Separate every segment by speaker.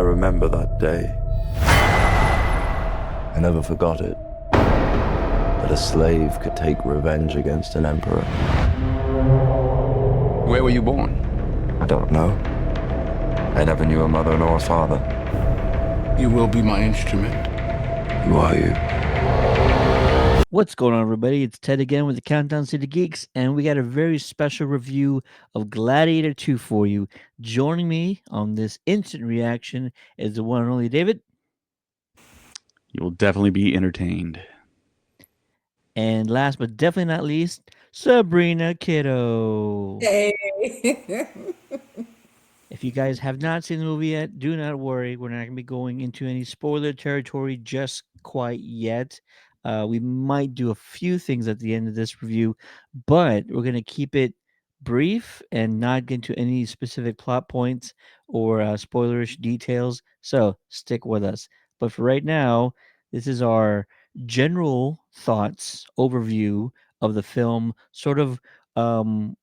Speaker 1: remember that day. I never forgot it. That a slave could take revenge against an emperor.
Speaker 2: Where were you born?
Speaker 1: I don't know. I never knew a mother nor a father.
Speaker 2: You will be my instrument.
Speaker 1: Who are you?
Speaker 3: What's going on, everybody? It's Ted again with the Countdown City Geeks, and we got a very special review of Gladiator II for you. Joining me on this instant reaction is the one and only David.
Speaker 4: You will definitely be entertained.
Speaker 3: And last but definitely not least, Sabrina Kiddo.
Speaker 5: Hey.
Speaker 3: If you guys have not seen the movie yet, do not worry. We're not going to be going into any spoiler territory just quite yet. We might do a few things at the end of this review, but we're going to keep it brief and not get into any specific plot points or spoilerish details. So stick with us. But for right now, this is our general thoughts overview of the film, sort of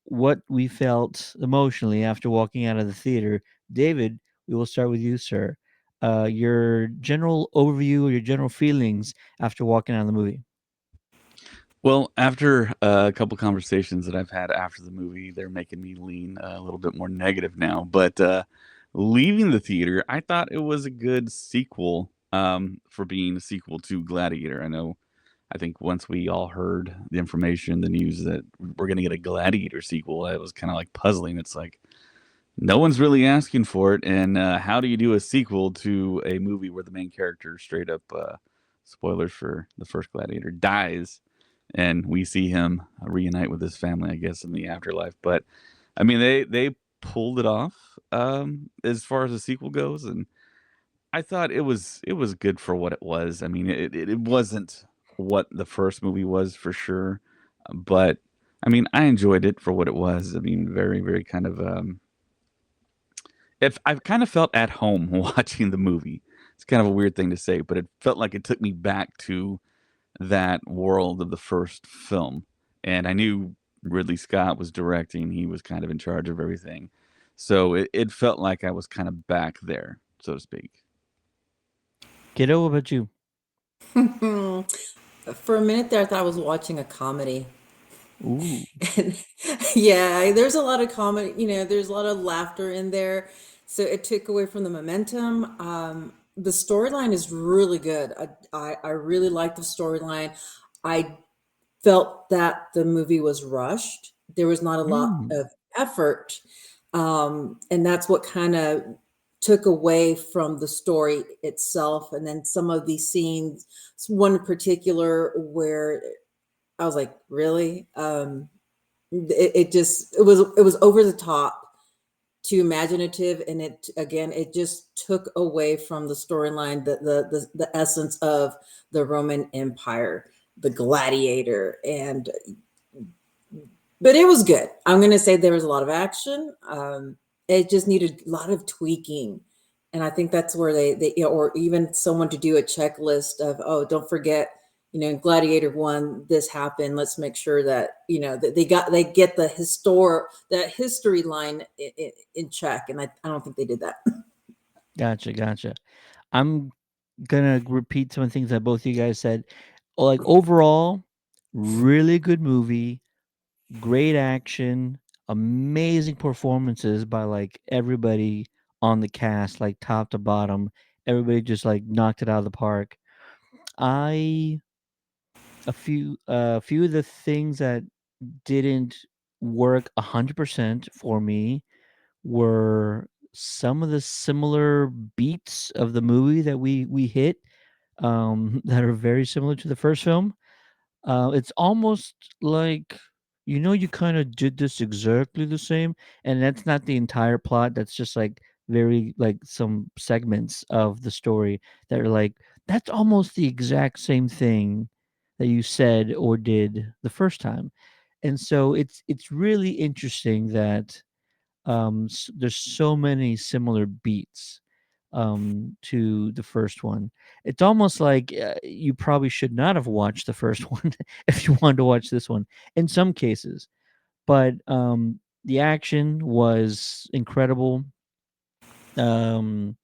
Speaker 3: what we felt emotionally after walking out of the theater. David, we will start with you, sir. Your general overview or your general feelings after walking out of the movie.
Speaker 4: Well, after a couple conversations that I've had after the movie, they're making me lean a little bit more negative now. But leaving the theater, I thought it was a good sequel for being a sequel to Gladiator. I think once we all heard the information, the news that we're going to get a Gladiator sequel, it was kind of like puzzling. It's like, no one's really asking for it. And how do you do a sequel to a movie where the main character straight up, spoilers for the first Gladiator, dies? And we see him reunite with his family, I guess, in the afterlife. But I mean, they pulled it off as far as the sequel goes, and I thought it was good for what it was. I mean, it wasn't what the first movie was for sure, but I mean, I enjoyed it for what it was. I mean, very very kind of if I kind of felt at home watching the movie. It's kind of a weird thing to say, but it felt like it took me back to that world of the first film. And I knew Ridley Scott was directing, he was kind of in charge of everything. So it felt like I was kind of back there, so to speak.
Speaker 3: Kiddo, what about you?
Speaker 5: For a minute there, I thought I was watching a comedy.
Speaker 3: Ooh.
Speaker 5: And yeah, there's a lot of comedy, there's a lot of laughter in there. So it took away from the momentum. The storyline is really good. I really like the storyline. I felt that the movie was rushed. There was not a lot of effort. And that's what kind of took away from the story itself. And then some of these scenes, one in particular where I was like, really? It was over the top, too imaginative, and it just took away from the storyline, the essence of the Roman Empire, the gladiator, but it was good. I'm gonna say there was a lot of action. It just needed a lot of tweaking, and I think that's where they or even someone to do a checklist of, oh, don't forget, in Gladiator 1 this happened, let's make sure that that they get the history line in check, and I don't think they did that.
Speaker 3: Gotcha. I'm gonna repeat some of the things that both of you guys said. Like, overall, really good movie, great action, amazing performances by like everybody on the cast, like top to bottom. Everybody just like knocked it out of the park. I a few of the things that didn't work 100% for me were some of the similar beats of the movie that we hit, that are very similar to the first film. It's almost like, you kind of did this exactly the same, and that's not the entire plot. That's just like very like some segments of the story that are like, that's almost the exact same thing that you said or did the first time. And so it's really interesting that there's so many similar beats to the first one. It's almost like you probably should not have watched the first one if you wanted to watch this one in some cases. But the action was incredible. Um,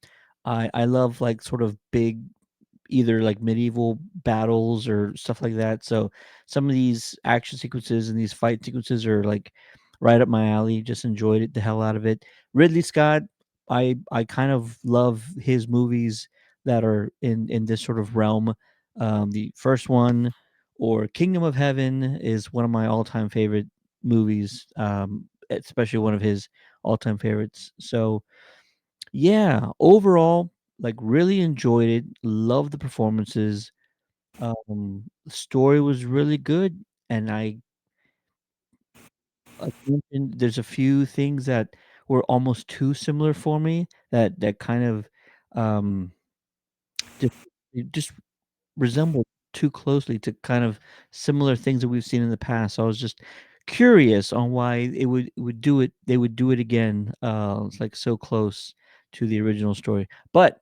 Speaker 3: I love like sort of big, either like medieval battles or stuff like that. So some of these action sequences and these fight sequences are like right up my alley. Just enjoyed it the hell out of it. Ridley Scott, I kind of love his movies that are in this sort of realm. The first one, or Kingdom of Heaven, is one of my all-time favorite movies. Especially one of his all-time favorites. So yeah, overall, like really enjoyed it. Loved the performances. The story was really good, and like you mentioned, there's a few things that were almost too similar for me, that kind of um just it just resembled too closely to kind of similar things that we've seen in the past. So I was just curious on why it would do it. They would do it again. It's like so close to the original story, but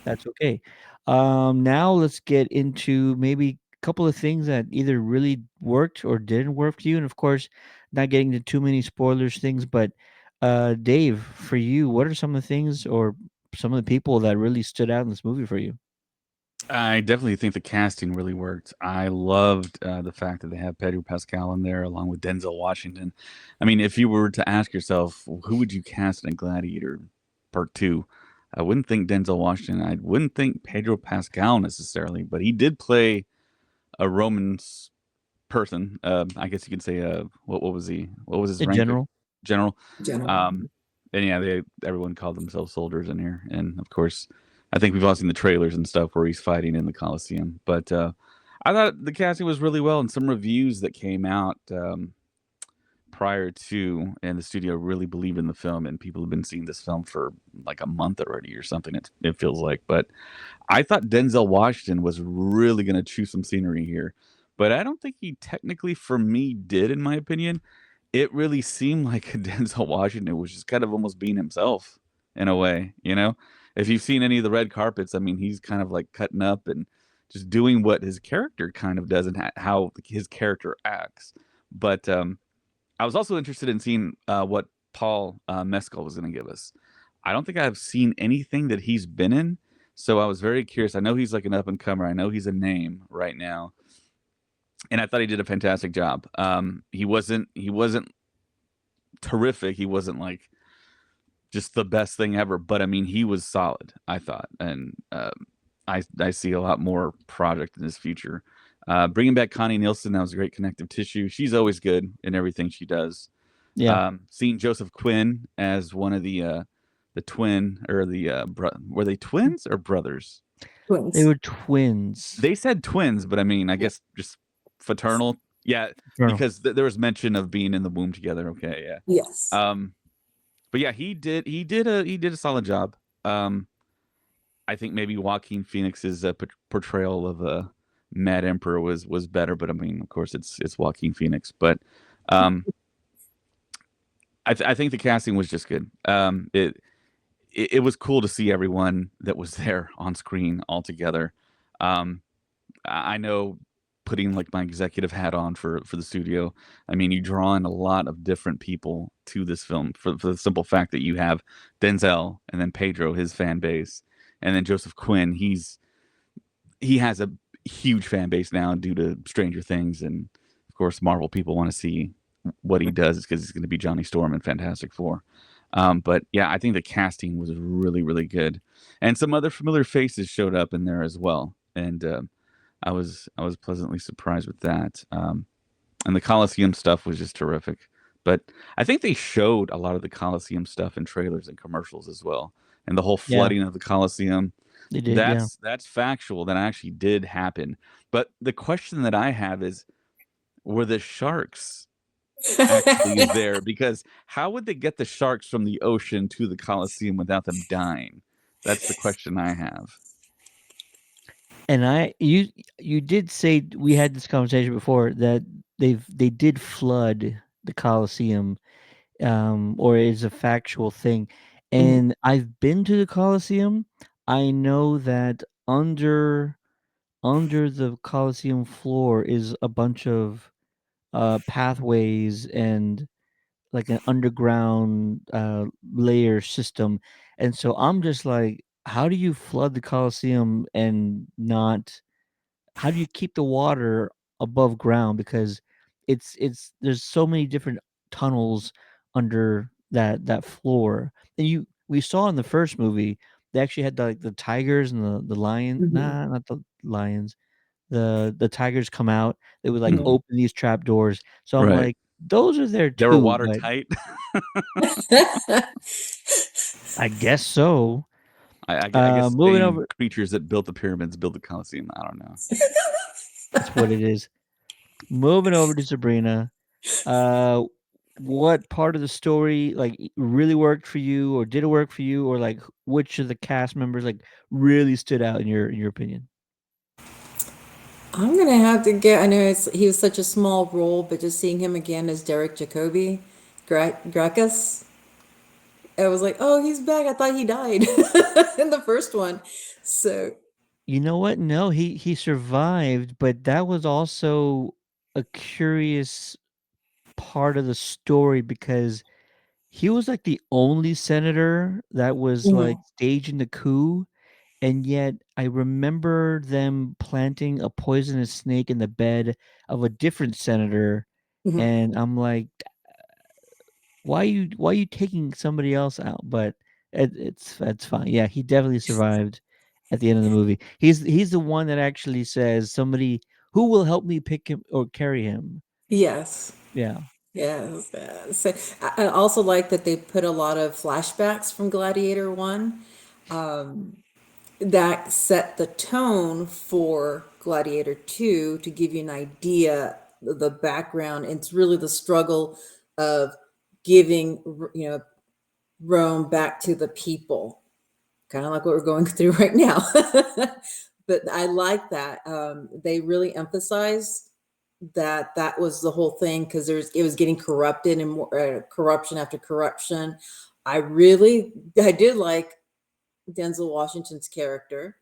Speaker 3: that's okay. Now let's get into maybe a couple of things that either really worked or didn't work for you, and of course, not getting into too many spoilers things. But Dave, for you, what are some of the things or some of the people that really stood out in this movie for you?
Speaker 4: I definitely think the casting really worked. I loved the fact that they have Pedro Pascal in there along with Denzel Washington. I mean, if you were to ask yourself, who would you cast in Gladiator Part 2? I wouldn't think Denzel Washington. I wouldn't think Pedro Pascal necessarily, but he did play a Roman person. I guess you could say, what was he? What was his
Speaker 3: In
Speaker 4: rank?
Speaker 3: general,
Speaker 4: General.
Speaker 5: General.
Speaker 4: Um, and yeah, everyone called themselves soldiers in here, and of course, I think we've all seen the trailers and stuff where he's fighting in the Coliseum. But I thought the casting was really well, and some reviews that came out prior to, and the studio really believed in the film, and people have been seeing this film for like a month already or something. It feels like, but I thought Denzel Washington was really going to chew some scenery here, but I don't think he technically, for me, did. In my opinion, it really seemed like Denzel Washington was just kind of almost being himself in a way, you know? If you've seen any of the red carpets, I mean, he's kind of like cutting up and just doing what his character kind of does and how his character acts. But I was also interested in seeing what Paul Mescal was going to give us. I don't think I've seen anything that he's been in, so I was very curious. I know he's like an up and comer. I know he's a name right now, and I thought he did a fantastic job. He wasn't terrific. He wasn't like just the best thing ever, but I mean, he was solid. I thought, and I see a lot more project in his future. Bringing back Connie Nielsen, that was a great connective tissue. She's always good in everything she does.
Speaker 3: yeah,
Speaker 4: Seeing Joseph Quinn as one of the twin, or the were they twins or brothers?
Speaker 3: they
Speaker 5: Twins.
Speaker 3: were twins.
Speaker 4: They said twins, but I mean, I guess just fraternal. Yeah,
Speaker 3: Colonel.
Speaker 4: because there was mention of being in the womb together. Okay, yeah.
Speaker 5: Yes.
Speaker 4: But yeah, he did a solid job. I think maybe Joaquin Phoenix's portrayal of Mad Emperor was better, but I mean, of course, it's Joaquin Phoenix. But um, I think the casting was just good. It was cool to see everyone that was there on screen all together. Um, I know, putting like my executive hat on for the studio. I mean, you draw in a lot of different people to this film for the simple fact that you have Denzel and then Pedro, his fan base, and then Joseph Quinn. He has a huge fan base now due to Stranger Things, and of course, Marvel people want to see what he does because he's going to be Johnny Storm in Fantastic Four. But yeah, I think the casting was really, really good, and some other familiar faces showed up in there as well. And I was pleasantly surprised with that. And the Coliseum stuff was just terrific. But I think they showed a lot of the Coliseum stuff in trailers and commercials as well. And the whole
Speaker 3: Yeah,
Speaker 4: flooding of the Coliseum,
Speaker 3: they did. Yeah.
Speaker 4: that's factual. That actually did happen. But the question that I have is, were the sharks actually there? Because how would they get the sharks from the ocean to the Coliseum without them dying? That's the question I have.
Speaker 3: And you did say, we had this conversation before, that they did flood the Colosseum, or is a factual thing.
Speaker 5: Mhm.
Speaker 3: And I've been to the Colosseum. I know that under the Colosseum floor is a bunch of pathways and like an underground layer system. And so I'm just like, how do you flood the Colosseum and not? How do you keep the water above ground? Because it's there's so many different tunnels under that floor. And we saw in the first movie they actually had the tigers and the lion.
Speaker 5: Mhm.
Speaker 3: Nah, not the lions. The tigers come out. They would like
Speaker 5: Yeah.
Speaker 4: Mhm.
Speaker 3: open these trap doors. So I'm
Speaker 4: Right.
Speaker 3: like, those are there
Speaker 4: They were
Speaker 3: too, but
Speaker 4: watertight.
Speaker 3: I guess so.
Speaker 4: I guess
Speaker 3: Moving
Speaker 4: any
Speaker 3: over,
Speaker 4: creatures that built the pyramids built the Colosseum. I don't know.
Speaker 3: that's what it is. Moving over to Sabrina. Uh, what part of the story like really worked for you, or did it work for you, or like which of the cast members like really stood out in your opinion?
Speaker 5: I'm gonna have to get. I know he was such a small role, but just seeing him again as Derek Jacobi, Gracchus, I was like, oh, he's back. I thought he died in the first one. So,
Speaker 3: You know what? No, he survived, but that was also a curious part of the story because he was like the only senator that was like
Speaker 5: mhm,
Speaker 3: staging the coup. And yet I remember them planting a poisonous snake in the bed of a different senator,
Speaker 5: mhm.
Speaker 3: and I'm like, why you taking somebody else out? But it's fine. Yeah, he definitely survived at the end of the movie. He's the one that actually says, somebody who will help me pick him or carry him.
Speaker 5: Yes.
Speaker 3: Yeah.
Speaker 5: Yes. So I also like that they put a lot of flashbacks from Gladiator 1. Um, that set the tone for Gladiator 2 to give you an idea of the background. It's really the struggle of giving, Rome back to the people, kind of like what we're going through right now. But I like that. They really emphasized that was the whole thing because it was getting corrupted and more corruption after corruption. I did like Denzel Washington's character.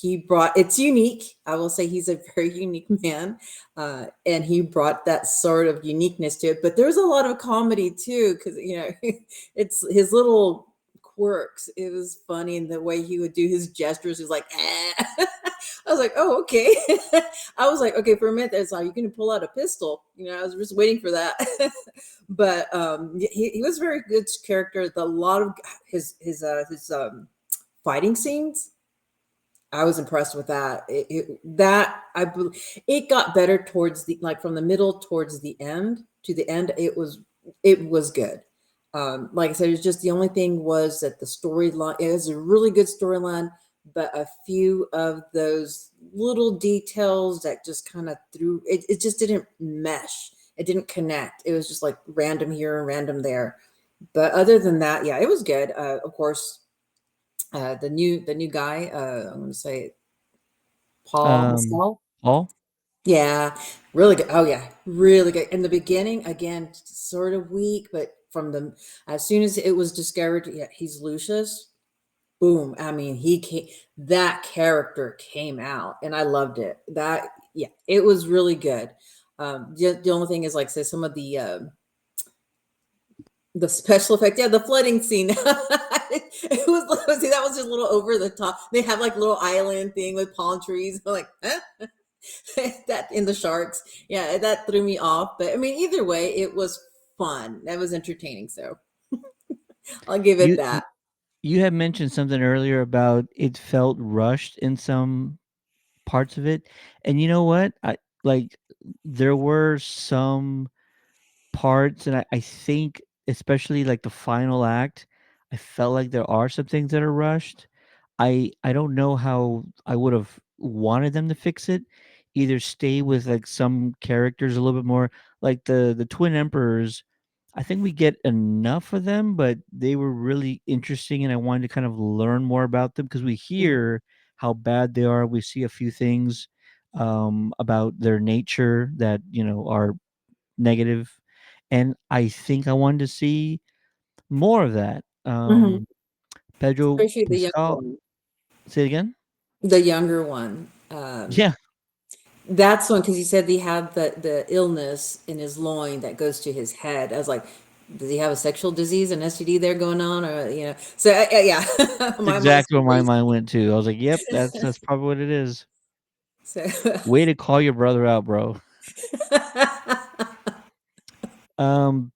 Speaker 5: He brought it's unique. I will say he's a very unique man, and he brought that sort of uniqueness to it. But there's a lot of comedy too, because it's his little quirks. It was funny in the way he would do his gestures. He was like, eh. I was like, oh, okay. I was like, okay, for a minute, it's like, you can pull out a pistol. I was just waiting for that. But he was a very good character. A lot of his fighting scenes, I was impressed with that. It got better towards the like from the middle towards the end to the end. It was good. Like I said, it's just the only thing was that the storyline. It was a really good storyline, but a few of those little details that just kind of threw it. It just didn't mesh. It didn't connect. It was just like random here and random there. But other than that, yeah, it was good. Of course, the new guy. I'm going to say Paul
Speaker 3: Um,
Speaker 5: Pascal.
Speaker 3: Paul.
Speaker 5: Yeah, really good. Oh yeah, really good. In the beginning, again, sort of weak, but from the as soon as it was discovered, yeah, he's Lucius. Boom. I mean, he came. That character came out, and I loved it. Yeah, it was really good. The only thing is, like, say, some of the special effect, yeah, the flooding scene. It was see, that was just a little over the top. They have like little island thing with palm trees. I'm like, huh? That in the sharks. Yeah, that threw me off. But I mean, either way, it was fun. That was entertaining. So I'll give it
Speaker 3: You
Speaker 5: that.
Speaker 3: you had mentioned something earlier about it felt rushed in some parts of it, and you know what? I like there were some parts, and I think especially like the final act, I felt like there are some things that are rushed. I don't know how I would have wanted them to fix it. Either stay with like some characters a little bit more, like the twin emperors. I think we get enough of them, but they were really interesting, and I wanted to kind of learn more about them because we
Speaker 5: Mhm.
Speaker 3: hear how bad they are. We see a few things about their nature that are negative, and I think I wanted to see more of that.
Speaker 5: Mhm.
Speaker 3: Pedro
Speaker 5: Especially the younger
Speaker 3: Pascal.
Speaker 5: one.
Speaker 3: Say it again.
Speaker 5: The younger one.
Speaker 3: Yeah.
Speaker 5: That's one because he said he had the illness in his loin that goes to his head. I was like, does he have a sexual disease, an STD there going on, or So yeah,
Speaker 3: That's
Speaker 5: my mind's
Speaker 3: exactly
Speaker 5: still
Speaker 3: where my
Speaker 5: racing.
Speaker 3: mind went to. I was like, "Yep, that's probably what it is."
Speaker 5: So
Speaker 3: Way to call your brother out, bro.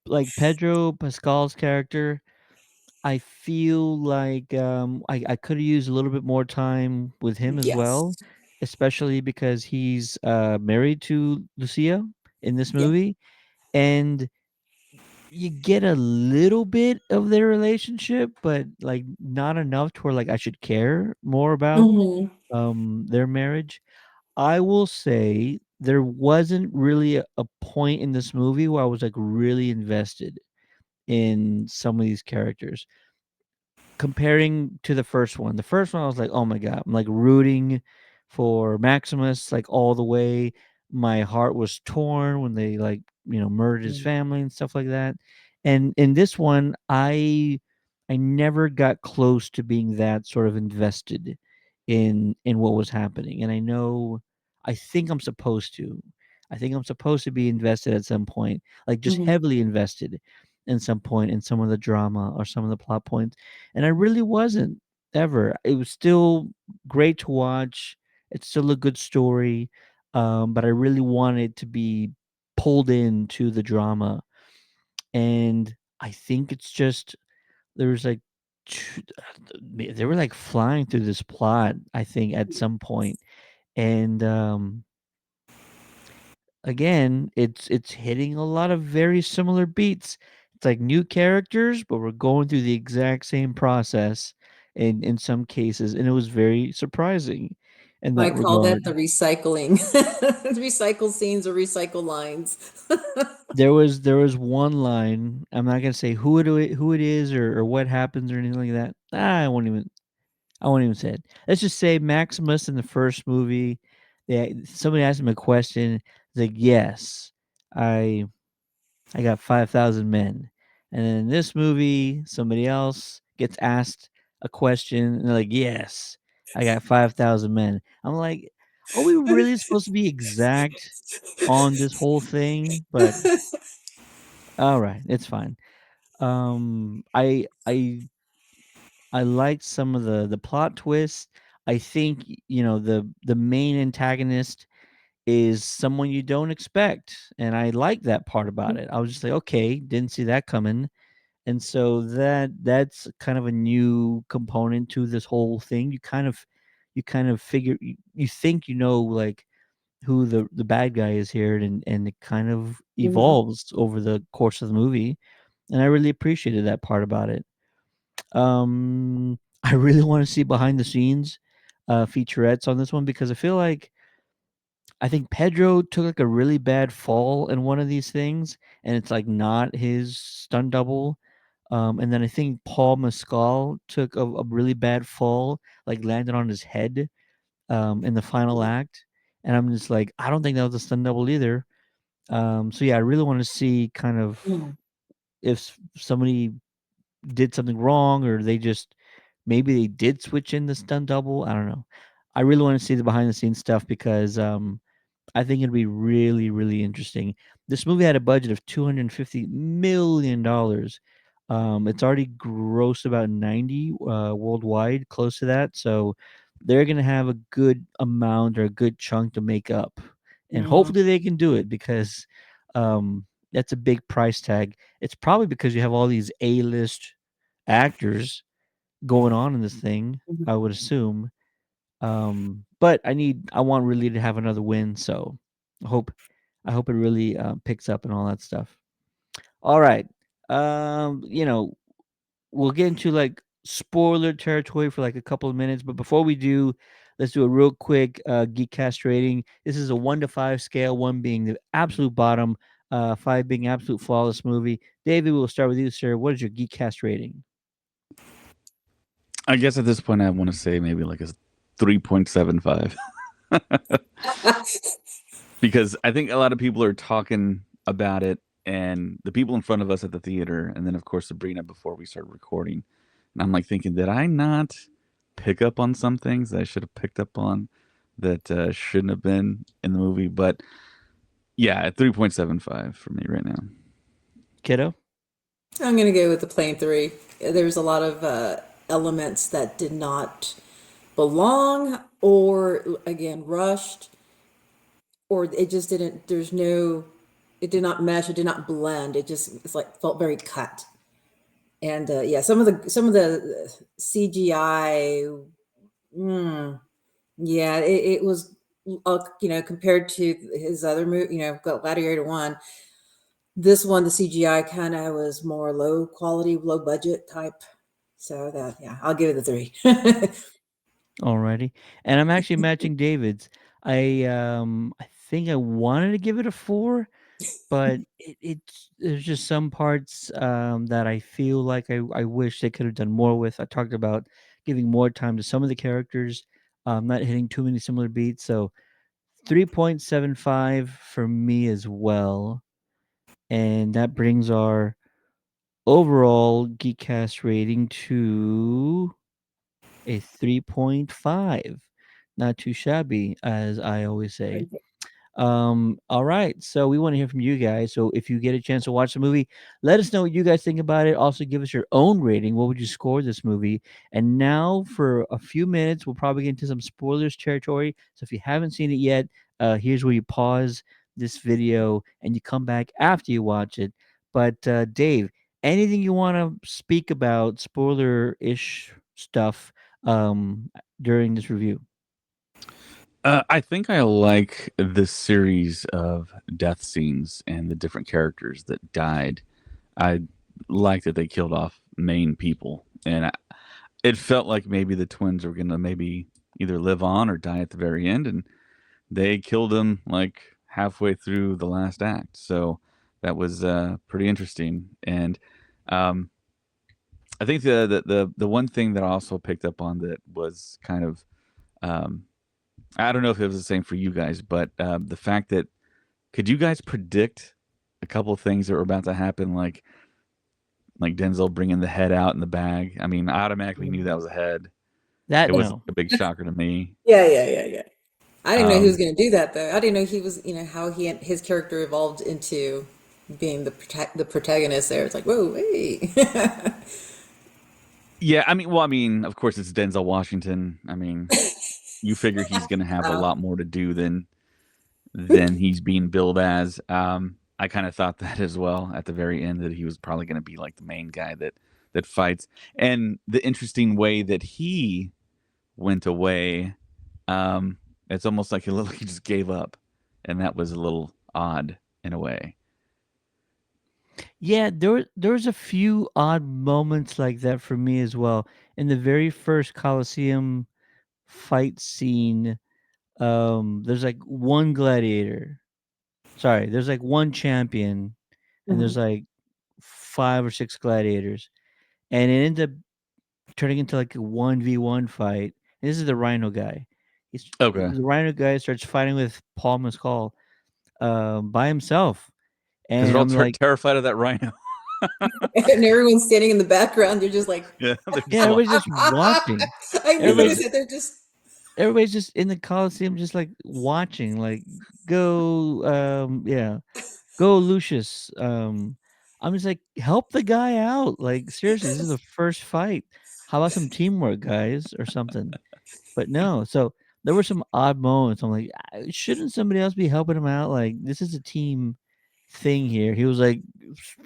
Speaker 3: Like Pedro Pascal's character, I feel like I could have used a little bit more time with him as well,
Speaker 5: yes,
Speaker 3: especially because he's married to Lucia in this
Speaker 5: yeah,
Speaker 3: movie, and you get a little bit of their relationship, but like not enough to where like I should care more about
Speaker 5: hmm
Speaker 3: their marriage. I will say there wasn't really a point in this movie where I was like really invested in some of these characters comparing to the first one. The first one, I was like, "Oh my god!" I'm like rooting for Maximus like all the way. My heart was torn when they like murdered his family and stuff like that. And in this one, I never got close to being that sort of invested in what was happening. And I think I'm supposed to. I think I'm supposed to be invested at some point, like just
Speaker 5: hmm
Speaker 3: heavily invested in some point in some of the drama or some of the plot points, and I really wasn't ever. It was still great to watch. It's still a good story, but I really wanted to be pulled into the drama, and I think it's just there was like they were like flying through this plot. I think at some point, and again, it's hitting a lot of very similar beats. It's like new characters, but we're going through the exact same process in some cases, and it was very surprising in
Speaker 5: I
Speaker 3: that
Speaker 5: call that
Speaker 3: regard.
Speaker 5: the recycling, recycle scenes or recycle lines.
Speaker 3: There was one line. I'm not gonna say who it is or what happens or anything like that. I won't even say it. Let's just say Maximus in the first movie. Somebody asked him a question. He's like, "Yes, I I got 5,000 men." And then in this movie, somebody else gets asked a question and they're like, "Yes, I got 5,000 men." I'm like, are we really supposed to be exact on this whole thing? But all right, it's fine. I liked some of the plot twists. I think the main antagonist is someone you don't expect, and I like that part about it. I was just like, okay, didn't see that coming. And so that's kind of a new component to this whole thing. You kind of figure you think like who the bad guy is here, and it kind of
Speaker 5: Mhm.
Speaker 3: evolves over the course of the movie, and I really appreciated that part about it. I really want to see behind the scenes featurettes on this one because I think Pedro took like a really bad fall in one of these things, and it's like not his stunt double. And then I think Paul Mescal took a really bad fall, like landed on his head in the final act. And I'm just like, I don't think that was a stunt double either. So yeah, I really want to see kind of
Speaker 5: Mhm.
Speaker 3: if somebody did something wrong or they just maybe they did switch in the stunt double. I don't know. I really want to see the behind the scenes stuff because I think it'd be really, really interesting. This movie had a budget of $250 million. It's already grossed about 90 worldwide, close to that. So they're gonna have a good amount or a good chunk to make up, and
Speaker 5: Mhm.
Speaker 3: hopefully they can do it because that's a big price tag. It's probably because you have all these A-list actors going on in this thing.
Speaker 5: Mhm.
Speaker 3: I would assume. But I want really to have another win, so I hope I hope it really picks up and all that stuff. All right. We'll get into like spoiler territory for like a couple of minutes, but before we do, let's do a real quick geek cast rating. This is a 1 to 5 scale, 1 being the absolute bottom, 5 being absolute flawless movie. David, we'll start with you, sir. What is your geek cast rating?
Speaker 4: I guess at this point, I want to say maybe like a 3.75 because I think a lot of people are talking about it, and the people in front of us at the theater, and then of course Sabrina before we started recording, and I'm like thinking, did I not pick up on some things that I should have picked up on that shouldn't have been in the movie? But yeah, at 3.75 for me right now.
Speaker 3: Kiddo?
Speaker 5: I'm gonna go with the plain three. There's a lot of elements that did not belong, or again rushed, or it just didn't. There's no. It did not mesh. It did not blend. It's like felt very cut. And yeah, some of the CGI, yeah, it was, compared to his other movie, Gladiator One. This one, the CGI kind of was more low quality, low budget type. So that, yeah, I'll give it the three.
Speaker 3: Alrighty. And I'm actually matching David's. I think I wanted to give it a 4, but there's just some parts that I feel like I wish they could have done more with. I talked about giving more time to some of the characters, not hitting too many similar beats. So 3.75 for me as well. And that brings our overall Geekcast rating to a 3.5. Not too shabby, as I always say. All right. So we want to hear from you guys. So if you get a chance to watch the movie, let us know what you guys think about it. Also, give us your own rating. What would you score this movie? And now, for a few minutes, we'll probably get into some spoilers territory. So if you haven't seen it yet, here's where you pause this video and you come back after you watch it. But Dave, anything you want to speak about spoiler-ish stuff during this review?
Speaker 4: I think I like the series of death scenes and the different characters that died. I like that they killed off main people, and it felt like maybe the twins were gonna maybe either live on or die at the very end, and they killed them like halfway through the last act. So that was pretty interesting. And um, I think the one thing that I also picked up on that was kind of um, I don't know if it was the same for you guys, but the fact that could you guys predict a couple of things that were about to happen, like Denzel bringing the head out in the bag? I mean, I automatically knew that was a head.
Speaker 3: That
Speaker 4: It was
Speaker 3: no.
Speaker 4: a big shocker to me.
Speaker 5: Yeah, yeah, yeah, yeah. I didn't know he was
Speaker 4: Um,
Speaker 5: going to do that though. I didn't know he was, how his character evolved into being the protagonist there. It's like, whoa, hey.
Speaker 4: yeah, I mean, of course, it's Denzel Washington. I mean, you figure he's going to have a lot more to do than he's being billed as. I kind of thought that as well at the very end that he was probably going to be like the main guy that fights. And the interesting way that he went away, um, it's almost like he just gave up, and that was a little odd in a way.
Speaker 3: Yeah, there was a few odd moments like that for me as well. In the very first Colosseum fight scene, there's like one gladiator. Sorry, there's like one champion, and there's
Speaker 5: Mhm.
Speaker 3: like 5 or 6 gladiators, and it ends up turning into like a 1v1 fight. And this is the Rhino guy.
Speaker 4: Okay,
Speaker 3: The Rhino guy starts fighting with Paul Mescal, by himself,
Speaker 4: because
Speaker 3: and
Speaker 4: they're all
Speaker 3: I'm like,
Speaker 4: terrified of that rhino.
Speaker 5: And everyone's standing in the background. You're just like,
Speaker 4: Yeah, they're
Speaker 3: yeah,
Speaker 4: just
Speaker 3: everybody's
Speaker 4: watching.
Speaker 3: just watching.
Speaker 5: I
Speaker 3: Everybody's
Speaker 5: noticed that they're just.
Speaker 3: everybody's just in the Coliseum just, like, watching, like, "Go," yeah, "Go Lucius," I'm just like, "Help the guy out, like, seriously, this is the first fight. How about some teamwork, guys?" or something, but no, so there were some odd moments, I'm like, Shouldn't somebody else be helping him out? Like, this is a team thing here." He was like,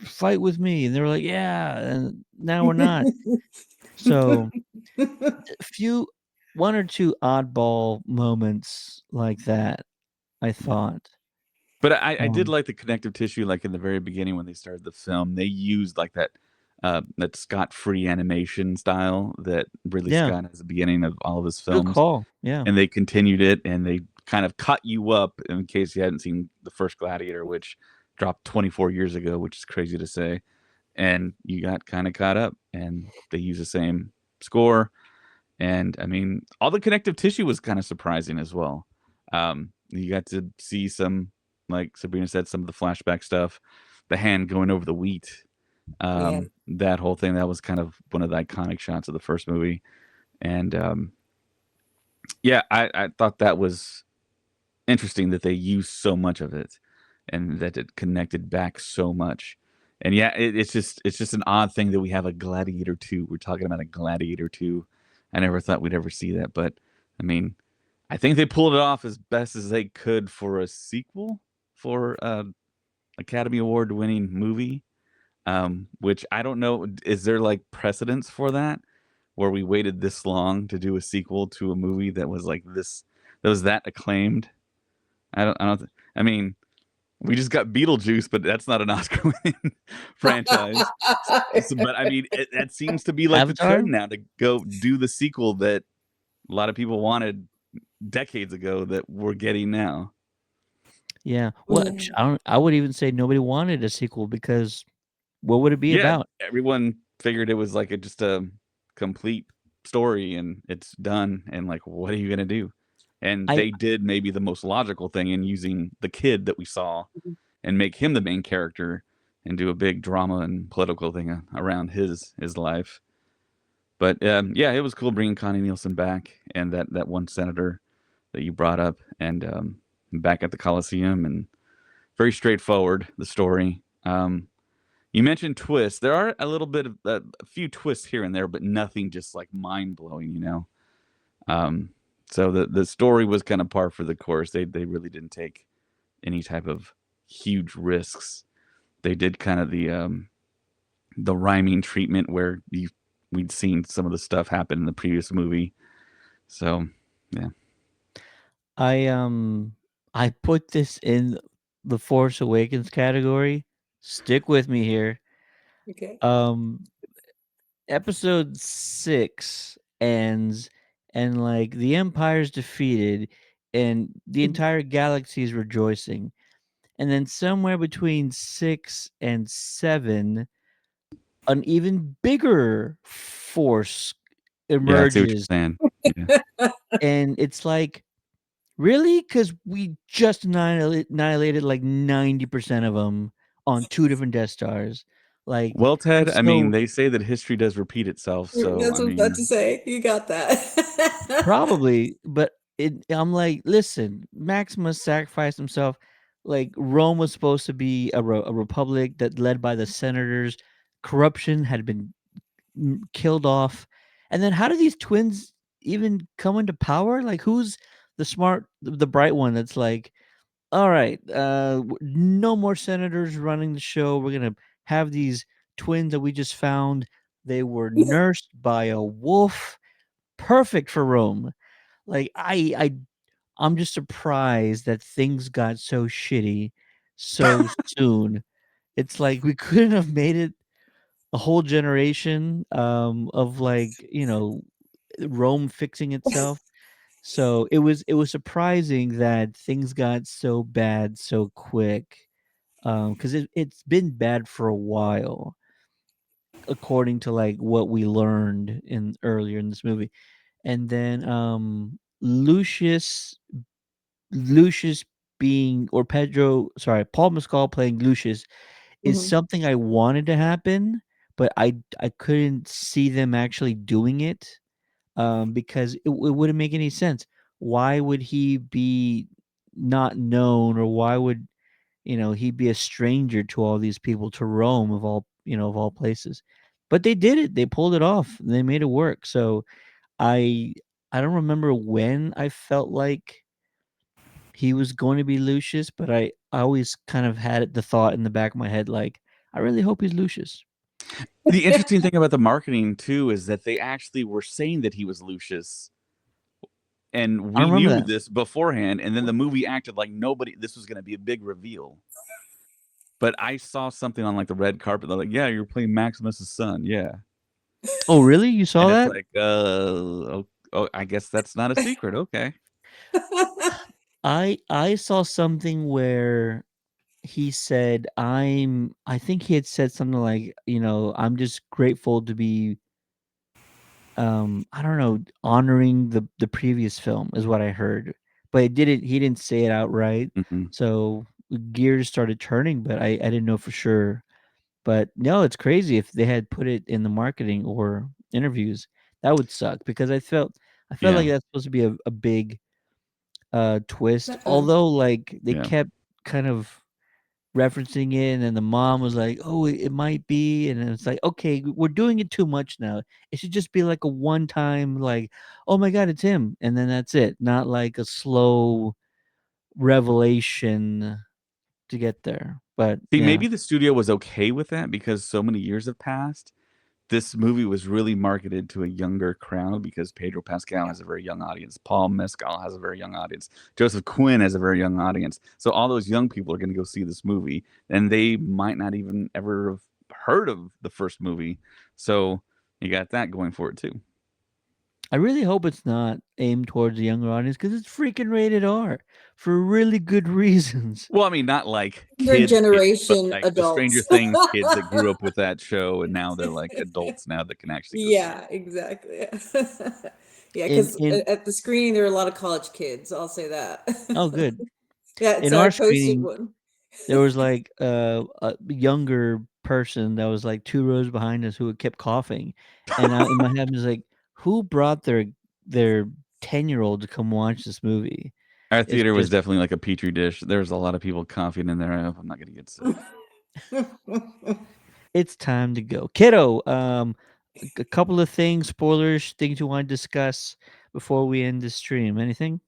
Speaker 3: Fight with me," and they were like, "Yeah," and now we're not. So a few 1 or 2 oddball moments like that, I thought.
Speaker 4: But I did
Speaker 3: Um,
Speaker 4: like the connective tissue, like in the very beginning when they started the film, they used like that Scott-free animation style that Ridley
Speaker 3: yeah,
Speaker 4: Scott has at the beginning of all of his
Speaker 3: good
Speaker 4: films,
Speaker 3: call. Yeah.
Speaker 4: and they continued it, and they kind of cut you up in case you hadn't seen the first Gladiator, which dropped 24 years ago, which is crazy to say, and you got kind of caught up, and they use the same score, and I mean, all the connective tissue was kind of surprising as well. You got to see some, like Sabrina said, some of the flashback stuff, the hand going over the wheat,
Speaker 5: Yeah,
Speaker 4: that whole thing. That was kind of one of the iconic shots of the first movie. And yeah, I thought that was interesting that they used so much of it and that it connected back so much. And yeah, it's just an odd thing that we have a Gladiator 2. We're talking about a Gladiator 2. I never thought we'd ever see that, but I mean, I think they pulled it off as best as they could for a sequel for Academy Award winning movie. Which I don't know. Is there like precedence for that, where we waited this long to do a sequel to a movie that was like this, that was that acclaimed? I don't. I mean, we just got Beetlejuice, but that's not an Oscar-winning franchise. But I mean, that seems to be like the
Speaker 3: Avatar?
Speaker 4: trend now to go do the sequel that a lot of people wanted decades ago that we're getting now.
Speaker 3: Yeah. Well, I would even say nobody wanted a sequel because what would it be
Speaker 4: Yeah,
Speaker 3: about?
Speaker 4: everyone figured it was like just a complete story and it's done. And like, what are you gonna do? And
Speaker 3: I
Speaker 4: they did maybe the most logical thing in using the kid that we saw and make him the main character and do a big drama and political thing around his life. But yeah, it was cool bringing Connie Nielsen back and that one senator that you brought up and back at the Coliseum, and very straightforward the story. You mentioned twists. There are a little bit of a few twists here and there, but nothing just like mind blowing, you know. So the story was kind of par for the course. They really didn't take any type of huge risks. They did kind of the rhyming treatment where we'd seen some of the stuff happen in the previous movie. So yeah.
Speaker 3: I put this in the Force Awakens category. Stick with me here.
Speaker 5: Okay.
Speaker 3: Episode 6 ends and like the Empire's defeated and the entire galaxy is rejoicing. And then somewhere between 6 and 7, an even bigger force
Speaker 4: Yeah, I see what you're
Speaker 3: emerges.
Speaker 4: saying. Yeah.
Speaker 3: And it's like, really? Because we just annihilated like 90% of them on 2 different Death Stars. Like,
Speaker 4: Well, Ted,
Speaker 3: it's
Speaker 4: I mean,
Speaker 3: so
Speaker 4: they say that history does repeat itself. So
Speaker 5: That's
Speaker 4: I
Speaker 5: what I was about to
Speaker 4: mean,
Speaker 5: say. You got that.
Speaker 3: probably, but I'm like, listen, Maximus sacrificed himself. Like, Rome was supposed to be a republic that led by the senators. Corruption had been killed off. And then how do these twins even come into power? Like, who's the smart, the bright one that's like, all right, no more senators running the show. We're gonna have these twins that we just found. They were nursed by a wolf. Perfect for Rome. Like I'm just surprised that things got so shitty so soon. It's like we couldn't have made it a whole generation of like, Rome fixing itself. So it was surprising that things got so bad so quick. Because it's been bad for a while, according to like what we learned in earlier in this movie. And then Lucius being, or Pedro, sorry, Paul Mescal playing Lucius is
Speaker 5: Mhm.
Speaker 3: something I wanted to happen, but I couldn't see them actually doing it, because it wouldn't make any sense. Why would he be not known, or why would he be a stranger to all these people, to Rome of all places? But they did it. They pulled it off. They made it work. So I I don't remember when I felt like he was going to be Lucius, but I always kind of had the thought in the back of my head, like, I really hope he's Lucius.
Speaker 4: the interesting thing about the marketing too is that they actually were saying that he was Lucius, and
Speaker 3: I
Speaker 4: we
Speaker 3: don't remember
Speaker 4: knew
Speaker 3: that.
Speaker 4: this beforehand. And then the movie acted like nobody. This was going to be a big reveal. But I saw something on like the red carpet. They're like, "Yeah, you're playing Maximus's son." Yeah,
Speaker 3: Oh, really? You saw
Speaker 4: and it's
Speaker 3: that?
Speaker 4: like, oh, I guess that's not a secret. Okay.
Speaker 3: I saw something where he said, I think he had said something like, I'm just grateful to be, I don't know, honoring the previous film is what I heard. But he didn't say it outright.
Speaker 4: Hmm.
Speaker 3: So gears started turning, but I didn't know for sure. But no, it's crazy if they had put it in the marketing or interviews. That would suck because I felt like
Speaker 4: Yeah,
Speaker 3: that's supposed to be a big twist.
Speaker 5: Uh-uh.
Speaker 3: Although like they
Speaker 4: yeah.
Speaker 3: kept kind of referencing it, and then the mom was like, "Oh, it might be," and then it's like, "Okay, we're doing it too much now. It should just be like a one time, like, oh my god, it's him," and then that's it. Not like a slow revelation to get there. But
Speaker 4: See,
Speaker 3: yeah,
Speaker 4: maybe the studio was okay with that because so many years have passed. This movie was really marketed to a younger crowd because Pedro Pascal has a very young audience. Paul Mescal has a very young audience. Joseph Quinn has a very young audience. So all those young people are going to go see this movie, and they might not even ever have heard of the first movie. So you got that going for it too.
Speaker 3: I really hope it's not aimed towards a younger audience because it's freaking rated R for really good reasons.
Speaker 4: Well, I mean, not like
Speaker 5: Your
Speaker 4: kids, but
Speaker 5: generation
Speaker 4: like the Stranger
Speaker 5: adults.
Speaker 4: Things kids that grew up with that show, and now they're like adults now that can actually go see it.
Speaker 5: Yeah, exactly. Yeah,
Speaker 3: In
Speaker 5: because
Speaker 3: in
Speaker 5: at the screening there were a lot of college kids. I'll say that.
Speaker 3: oh, good.
Speaker 5: Yeah,
Speaker 3: In
Speaker 5: so I
Speaker 3: our
Speaker 5: posted
Speaker 3: screening,
Speaker 5: one.
Speaker 3: there was like a younger person that was like 2 rows behind us who had kept coughing, and in my head was like, who brought their 10-year-old to come watch this movie?
Speaker 4: Our
Speaker 3: It's
Speaker 4: theater was
Speaker 3: just
Speaker 4: definitely like a petri dish. There was a lot of people coughing in there. I hope I'm not going to get sick.
Speaker 3: it's time to go, kiddo. A couple of things, spoilers, things you want to discuss before we end the stream. Anything?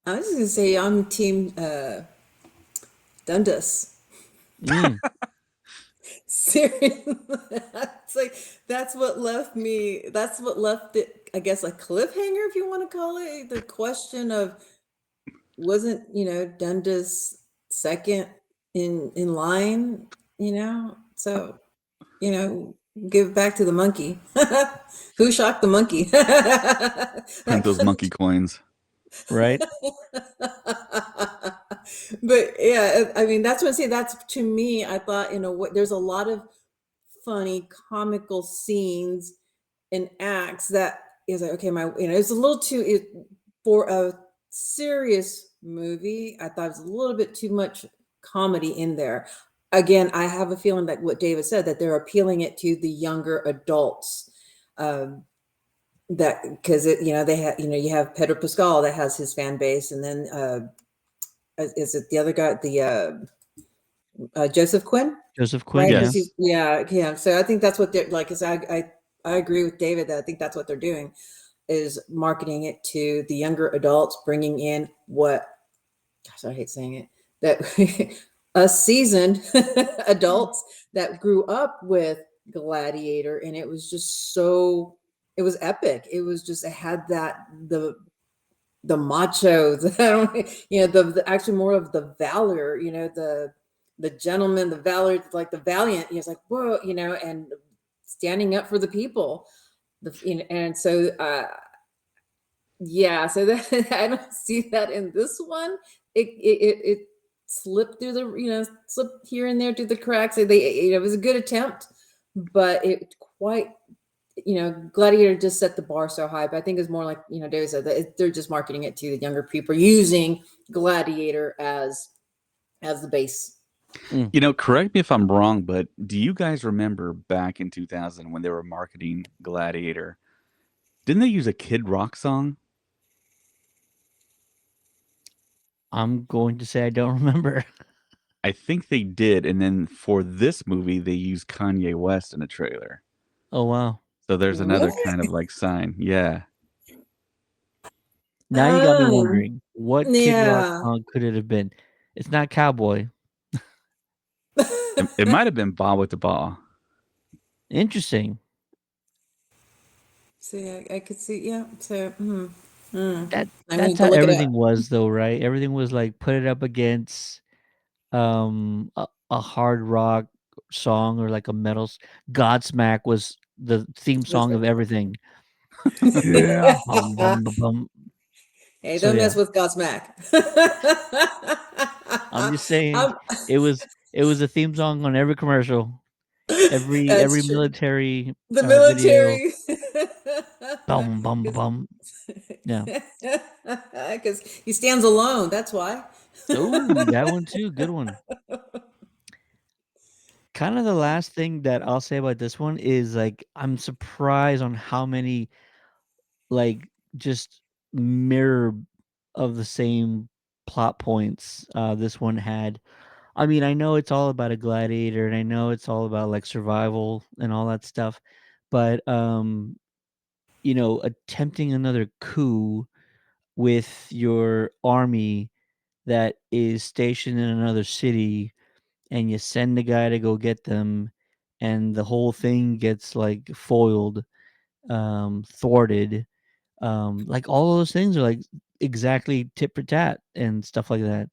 Speaker 5: I was just gonna say I'm team Dundas.
Speaker 3: Mm.
Speaker 5: Seriously, it's like that's what left it, I guess, a cliffhanger, if you want to call it. The question of, wasn't, Dundas second in line, so, give back to the monkey. Who shocked the monkey?
Speaker 4: Print
Speaker 5: That
Speaker 4: those monkey coins.
Speaker 3: Right?
Speaker 5: But yeah, I mean, that's what I say. That's, to me, I thought, there's a lot of funny, comical scenes and acts that is like, okay, it's a little for a serious movie. I thought it was a little bit too much comedy in there. Again, I have a feeling that what David said, that they're appealing it to the younger adults. That because they have, you have Pedro Pascal that has his fan base, and then is it the other guy, the Joseph Quinn,
Speaker 3: Joseph Quinn,
Speaker 5: right?
Speaker 3: yeah.
Speaker 4: Yes.
Speaker 5: Yeah. So I think that's what they're like. Cause I agree with David that I think that's what they're doing, is marketing it to the younger adults, bringing in what, gosh, I hate saying it, that us seasoned adults that grew up with Gladiator, and it was just so, it was epic. It was just, it had that, the macho, the actually more of the valor, the gentleman, the valor, like the valiant. He's like, whoa, and standing up for the people. And so, yeah, so that I don't see that in this one. It slipped through the, slipped here and there through the cracks. It was a good attempt, but it quite, Gladiator just set the bar so high. But I think it's more like, David said, that they're just marketing it to the younger people, using Gladiator as the base.
Speaker 4: Correct me if I'm wrong, but do you guys remember back in 2000 when they were marketing Gladiator? Didn't they use a Kid Rock song?
Speaker 3: I'm going to say I don't remember.
Speaker 4: I think they did. And then for this movie, they used Kanye West in a trailer.
Speaker 3: Oh wow.
Speaker 4: So there's another
Speaker 5: Really?
Speaker 4: kind of like sign. Yeah.
Speaker 3: Now you got me wondering what Kid Rock
Speaker 5: Yeah.
Speaker 3: song could it have been? It's not Cowboy.
Speaker 4: It might have been Ba with the Ba.
Speaker 3: Interesting.
Speaker 5: See, I could see, yeah. So,
Speaker 3: That
Speaker 5: I
Speaker 3: that's
Speaker 5: need to
Speaker 3: how
Speaker 5: look it
Speaker 3: everything
Speaker 5: up.
Speaker 3: was though, right? Everything was like put it up against a hard rock song or like a Godsmack was the theme
Speaker 5: That's
Speaker 3: song of
Speaker 5: right.
Speaker 3: everything. Yeah. Bum, bum, bum, bum.
Speaker 5: Hey,
Speaker 3: So
Speaker 5: don't
Speaker 3: yeah,
Speaker 5: mess with Godsmack.
Speaker 3: I'm just saying
Speaker 5: I'm,
Speaker 3: it was a theme song on every commercial, every
Speaker 5: that's true.
Speaker 3: military
Speaker 5: The
Speaker 3: video.
Speaker 5: military.
Speaker 3: Bum bum bum. Yeah.
Speaker 5: Because he stands alone. That's why.
Speaker 3: Oh, that one too. Good one. Kind of the last thing that I'll say about this one is like I'm surprised on how many like just mirror of the same plot points this one had. I mean, I know it's all about a gladiator, and I know it's all about like survival and all that stuff, but attempting another coup with your army that is stationed in another city, and you send a guy to go get them, and the whole thing gets like foiled, thwarted, like all those things are like exactly tit for tat and stuff like that.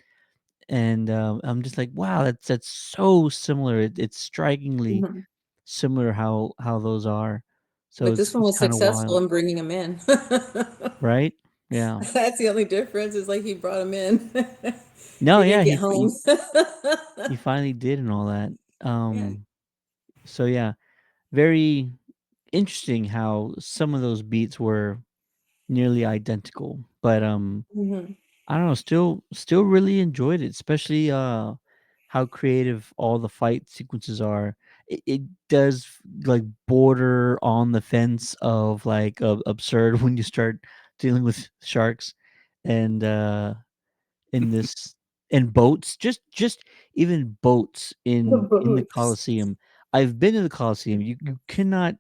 Speaker 3: And I'm just like, wow, that's so similar. It's strikingly
Speaker 5: Mhm.
Speaker 3: similar how those are. So
Speaker 5: But
Speaker 3: it's
Speaker 5: this one
Speaker 3: it's
Speaker 5: was
Speaker 3: kind of
Speaker 5: successful
Speaker 3: wild,
Speaker 5: in bringing him in.
Speaker 3: right? Yeah.
Speaker 5: That's the only difference, is like he brought him in.
Speaker 3: No,
Speaker 5: He
Speaker 3: yeah,
Speaker 5: didn't get
Speaker 3: he
Speaker 5: home.
Speaker 3: he, he finally did and all that.
Speaker 5: Yeah.
Speaker 3: So yeah, very interesting how some of those beats were nearly identical, but
Speaker 5: Mhm.
Speaker 3: I don't know, still really enjoyed it, especially how creative all the fight sequences are. It does like border on the fence of like absurd when you start dealing with sharks and in this in boats, just even boats
Speaker 5: The
Speaker 3: in the
Speaker 5: boots.
Speaker 3: Colosseum. I've been in the Colosseum. You cannot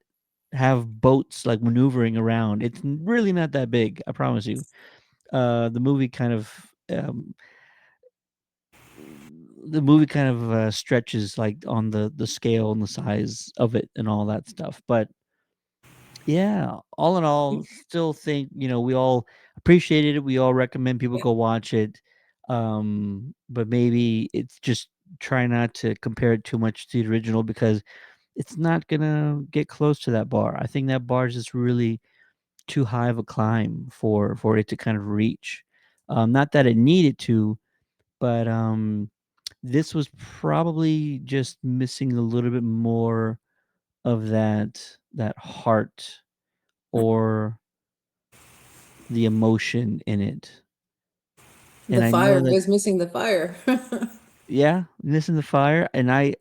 Speaker 3: have boats like maneuvering around. It's really not that big, I promise you. The movie kind of um, stretches like on the scale and the size of it and all that stuff. But yeah, all in all, still think we all appreciated it. We all recommend people
Speaker 5: Yeah.
Speaker 3: go watch it. But maybe it's just try not to compare it too much to the original because it's not gonna get close to that bar. I think that bar is just really too high of a climb for it to kind of reach. Not that it needed to, but this was probably just missing a little bit more of that heart or the emotion in it. And
Speaker 5: The
Speaker 3: I know
Speaker 5: fire
Speaker 3: that,
Speaker 5: was missing the fire.
Speaker 3: yeah, missing the fire, and I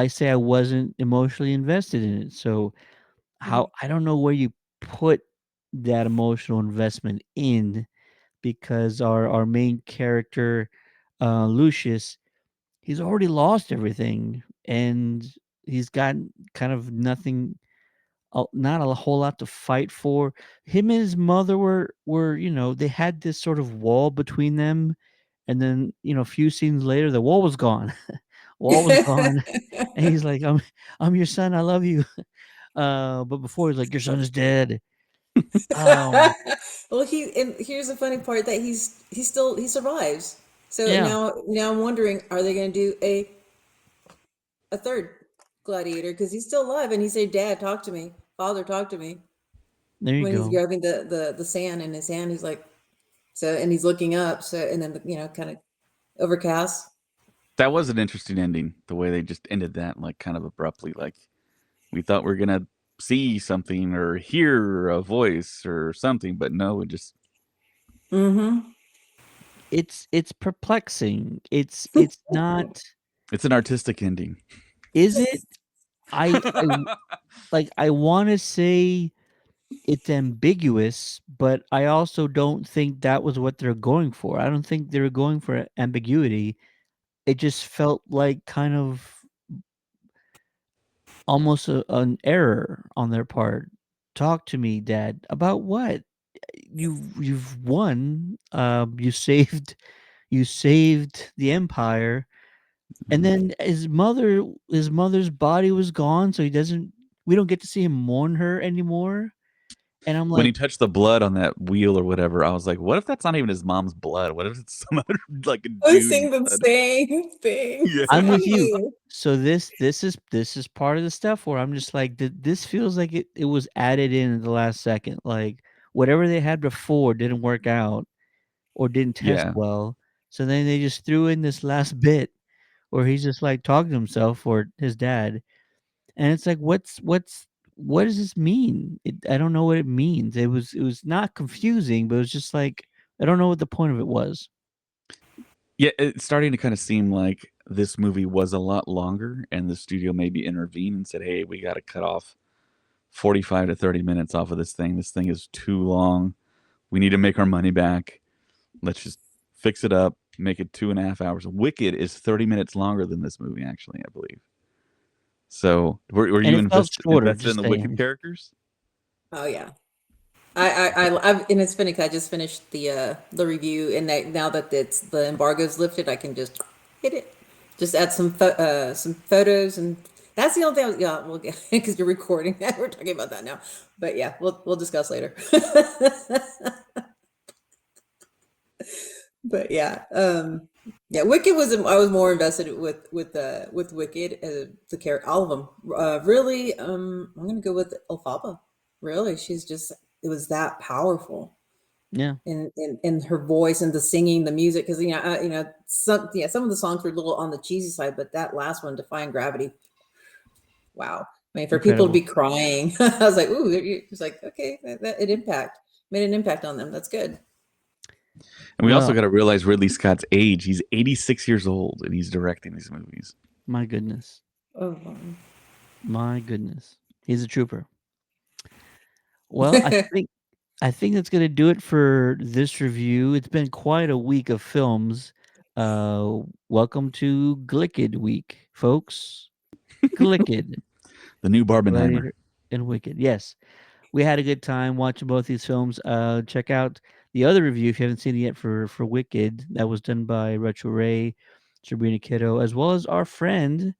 Speaker 3: say I wasn't emotionally invested in it. So how I don't know where you put that emotional investment in because our main character, Lucius, he's already lost everything and he's got kind of nothing, not a whole lot to fight for. Him and his mother were they had this sort of wall between them, and then a few scenes later the wall was gone. Wall was gone, and he's like, I'm your son, I love you. But before he's like, your son is dead. Um,
Speaker 5: Well, and here's the funny part, that he survives. So
Speaker 3: yeah,
Speaker 5: now I'm wondering, are they going to do a third gladiator, because he's still alive, and he said, "Dad, talk to me. Father, talk to me."
Speaker 3: there you
Speaker 5: When he's
Speaker 3: go.
Speaker 5: grabbing the sand in his hand, he's like, so, and he's looking up, so, and then kind of overcast.
Speaker 4: That was an interesting ending. The way they just ended that, like kind of abruptly. Like we thought we are gonna see something or hear a voice or something, but no, it just
Speaker 5: Mm-hmm.
Speaker 3: It's perplexing. It's not.
Speaker 4: it's an artistic ending.
Speaker 3: Is it? Like I want to say it's ambiguous, but I also don't think that was what they're going for. I don't think they were going for ambiguity. It just felt like kind of almost an error on their part. Talk to me, Dad. About what? You've won. You saved the empire, and
Speaker 4: Mhm.
Speaker 3: then his mother's body was gone, so he doesn't. We don't get to see him mourn her anymore. And I'm
Speaker 4: When he
Speaker 3: like,
Speaker 4: touched the blood on that wheel or whatever, I was like, "What if that's not even his mom's blood? What if it's some other like a
Speaker 5: I was
Speaker 4: dude's
Speaker 5: saying the
Speaker 4: blood?"
Speaker 5: same thing.
Speaker 3: I'm
Speaker 4: Yeah,
Speaker 3: with you.
Speaker 5: Same.
Speaker 3: So this is part of the stuff where I'm just like, this feels like it was added in at the last second. Like whatever they had before didn't work out or didn't test
Speaker 4: yeah.
Speaker 3: well. So then they just threw in this last bit where he's just like talking to himself or his dad. And it's like, what does this mean? I don't know what it means. It was not confusing, but it was just like I don't know what the point of it was.
Speaker 4: Yeah, it's starting to kind of seem like this movie was a lot longer, and the studio maybe intervened and said, "Hey, we got to cut off 45 to 30 minutes off of this thing. This thing is too long. We need to make our money back. Let's just fix it up, make it 2.5 hours. Wicked is 30 minutes longer than this movie, actually, I believe. So, were
Speaker 3: And
Speaker 4: you
Speaker 3: it felt shorter,
Speaker 4: invested in
Speaker 3: just
Speaker 4: the Wicked
Speaker 3: saying.
Speaker 4: characters?
Speaker 5: Oh yeah. I've, and it's funny 'cause I just finished the review, and now that the embargo's lifted, I can just hit it, just add some photos, and that's the only thing. Yeah, well, because you're recording, we're talking about that now. But yeah, we'll discuss later. But yeah, Wicked was I was more invested with Wicked, the character, all of them. Really, I'm gonna go with Elphaba. Really, she's just it was that powerful
Speaker 3: Yeah.
Speaker 5: in her voice and the singing, the music, because some of the songs were a little on the cheesy side, but that last one, Defying Gravity, wow. I mean, for people to be
Speaker 3: Incredible.
Speaker 5: crying, I was like, ooh, it's like okay, that made an impact on them. That's good.
Speaker 4: And we also
Speaker 3: Well,
Speaker 4: got to realize Ridley Scott's age. He's 86 years old, and he's directing these movies.
Speaker 3: my goodness.
Speaker 5: Oh,
Speaker 3: My goodness. He's a trooper. Well, I think that's gonna do it for this review. It's been quite a week of films. Welcome to Glicked Week, folks. Glicked,
Speaker 4: The new Barbenheimer.
Speaker 3: Gladiator and Wicked. Yes, we had a good time watching both these films. Check out the other review if you haven't seen it yet for Wicked. That was done by Retro Ray, Sabrina Kiddo, as well as our friend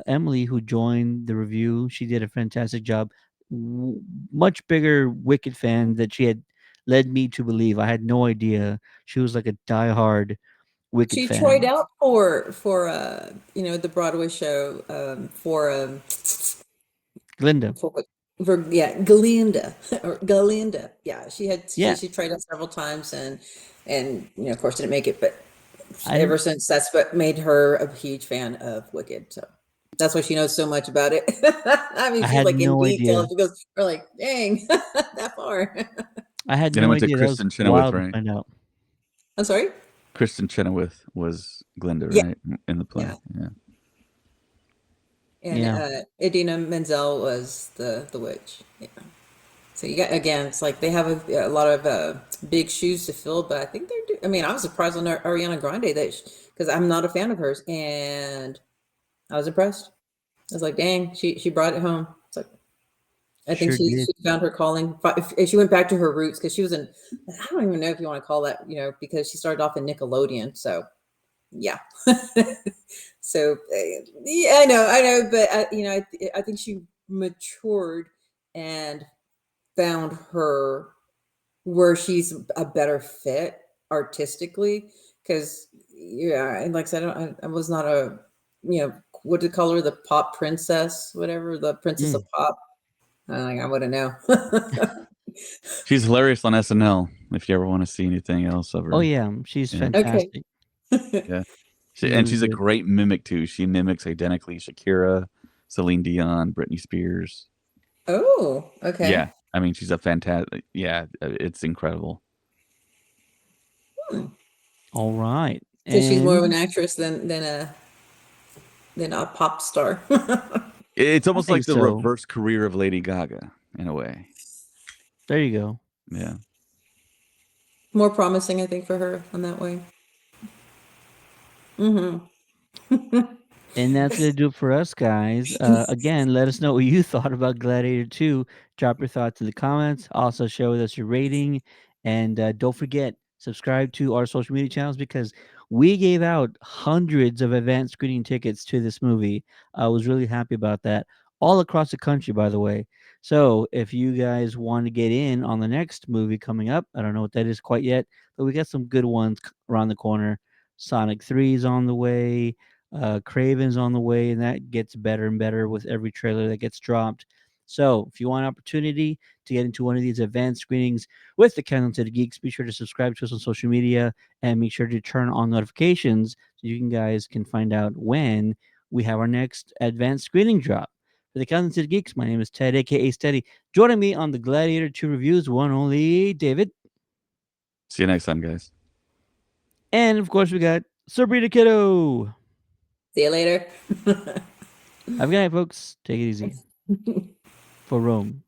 Speaker 3: Emily, who joined the review. She did a fantastic job. Much bigger Wicked fan that she had led me to believe. I had no idea she was like a diehard Wicked
Speaker 5: she tried
Speaker 3: fan.
Speaker 5: out for the Broadway show
Speaker 3: Glinda.
Speaker 5: for Galinda or Galinda. Yeah,
Speaker 3: Yeah,
Speaker 5: she tried out several times, and of course didn't make it, but
Speaker 3: I
Speaker 5: ever
Speaker 3: didn't.
Speaker 5: since that's what made her a huge fan of Wicked. So that's why she knows so much about it. I mean,
Speaker 3: I
Speaker 5: she's
Speaker 3: had
Speaker 5: like in
Speaker 3: no
Speaker 5: detail.
Speaker 3: idea.
Speaker 5: She goes, we're like, dang, that far.
Speaker 3: I had
Speaker 4: And I
Speaker 3: no
Speaker 4: went to
Speaker 3: idea. That was
Speaker 4: Kristen Chenoweth,
Speaker 3: wild to
Speaker 4: right?
Speaker 3: find out.
Speaker 5: I'm sorry.
Speaker 4: Kristen Chenoweth was Glinda,
Speaker 5: Yeah,
Speaker 4: right? In the play.
Speaker 5: yeah.
Speaker 4: Yeah.
Speaker 5: And
Speaker 3: Yeah,
Speaker 5: Idina Menzel was the witch. Yeah. So you got again, it's like they have a lot of big shoes to fill, but I think they're. I mean, I was surprised on Ariana Grande because I'm not a fan of hers, and I was impressed. I was like, dang, she brought it home. It's like I think
Speaker 3: sure did.
Speaker 5: she found her calling. If she went back to her roots because she was in. I don't even know if you want to call that, because she started off in Nickelodeon. So yeah. So yeah, I know, but I think she matured and found her where she's a better fit artistically. Because yeah, and like I said, I was not a what to call her, the pop princess, whatever, the princess of
Speaker 3: Mm.
Speaker 5: pop. I wouldn't know.
Speaker 4: She's hilarious on SNL. If you ever want to see anything else of
Speaker 3: Oh
Speaker 4: her,
Speaker 3: yeah, she's
Speaker 4: yeah,
Speaker 5: Okay.
Speaker 3: fantastic.
Speaker 4: yeah.
Speaker 3: Really
Speaker 4: She's a
Speaker 3: good.
Speaker 4: great mimic too. She mimics identically Shakira, Celine Dion, Britney Spears.
Speaker 5: Oh, okay.
Speaker 4: Yeah, I mean she's a fantastic. Yeah, it's incredible.
Speaker 5: Hmm.
Speaker 3: All right,
Speaker 5: So she's more of
Speaker 3: and
Speaker 5: an actress than a pop star.
Speaker 4: It's
Speaker 3: I
Speaker 4: almost
Speaker 3: think
Speaker 4: like the
Speaker 3: so.
Speaker 4: reverse career of Lady Gaga in a way.
Speaker 3: There you go.
Speaker 4: Yeah.
Speaker 5: More promising, I think, for her on that way. Mm-hmm.
Speaker 3: And that's gonna do it for us, guys. Again, let us know what you thought about Gladiator 2. Drop your thoughts in the comments. Also, share with us your rating, and don't forget subscribe to our social media channels because we gave out hundreds of advanced screening tickets to this movie. I was really happy about that, all across the country, by the way. So, if you guys want to get in on the next movie coming up, I don't know what that is quite yet, but we got some good ones around the corner. Sonic 3 is on the way. Craven's on the way, and that gets better and better with every trailer that gets dropped. So, if you want an opportunity to get into one of these advanced screenings with the Countdown City Geeks, be sure to subscribe to us on social media and make sure to turn on notifications so you guys can find out when we have our next advanced screening drop. For the Countdown City Geeks, my name is Ted, aka Steady. Joining me on the Gladiator 2 reviews, one only David.
Speaker 4: See you next time, guys.
Speaker 3: And of course, we got Sabrina Kiddo.
Speaker 5: See you later.
Speaker 3: Have a good night, folks. Take it easy. For Rome.